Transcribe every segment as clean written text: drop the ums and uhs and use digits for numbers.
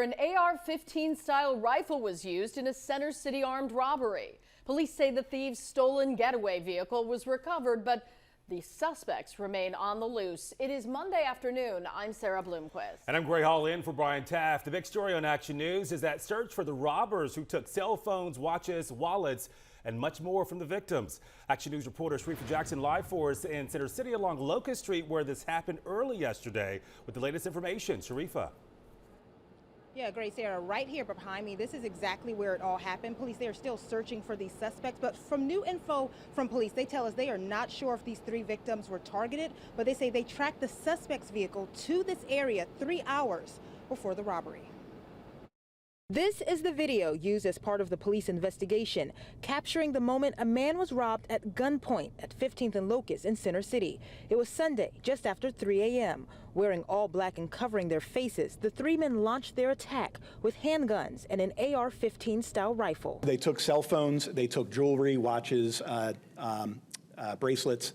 An AR-15-style rifle was used in a Center City armed robbery. Police say the thieves' stolen getaway vehicle was recovered, but the suspects remain on the loose. It is Monday afternoon. I'm Sarah Bloomquist. And I'm Gray Hall in for Brian Taft. The big story on Action News is that search for the robbers who took cell phones, watches, wallets, and much more from the victims. Action News reporter Sharifa Jackson live for us in Center City along Locust Street, where this happened early yesterday, with the latest information. Sharifa. Yeah, great, Sarah. Right here behind me, this is exactly where it all happened. Police, they are still searching for these suspects, but from new info from police, they tell us they are not sure if these three victims were targeted, but they say they tracked the suspect's vehicle to this area 3 hours before the robbery. This is the video used as part of the police investigation, capturing the moment a man was robbed at gunpoint at 15th and Locust in Center City. It was Sunday, just after 3 a.m. Wearing all black and covering their faces, the three men launched their attack with handguns and an AR-15-style rifle. They took cell phones, they took jewelry, watches, bracelets,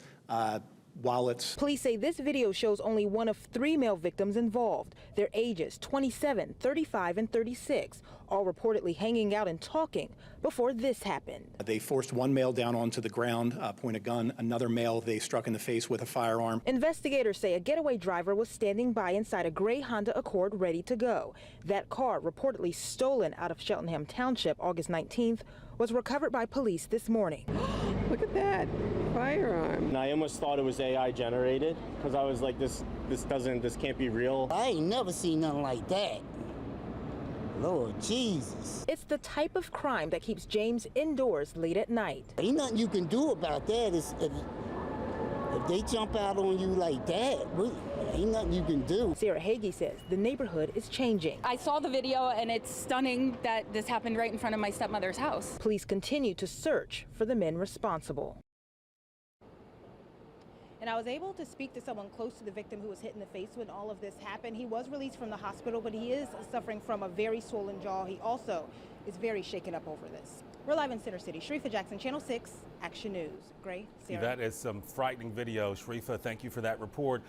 wallets. Police say this video shows only one of 3 male victims involved. Their ages 27, 35, and 36, all reportedly hanging out and talking before this happened. They forced one male down onto the ground, point a gun. Another male they struck in the face with a firearm. Investigators say a getaway driver was standing by inside a gray Honda Accord ready to go. That car, reportedly stolen out of Cheltenham Township August 19th, was recovered by police this morning. Look at that firearm. And I almost thought it was AI generated because I was like, this can't be real. I ain't never seen nothing like that. Lord Jesus. It's the type of crime that keeps James indoors late at night. Ain't nothing you can do about that. If they jump out on you like that, ain't nothing you can do. Sarah Hagee says the neighborhood is changing. I saw the video and it's stunning that this happened right in front of my stepmother's house. Police continue to search for the men responsible. And I was able to speak to someone close to the victim who was hit in the face when all of this happened. He was released from the hospital, but he is suffering from a very swollen jaw. He also is very shaken up over this. We're live in Center City. Sharifa Jackson, Channel 6, Action News. Gray, Sarah. That is some frightening video. Sharifa, thank you for that report.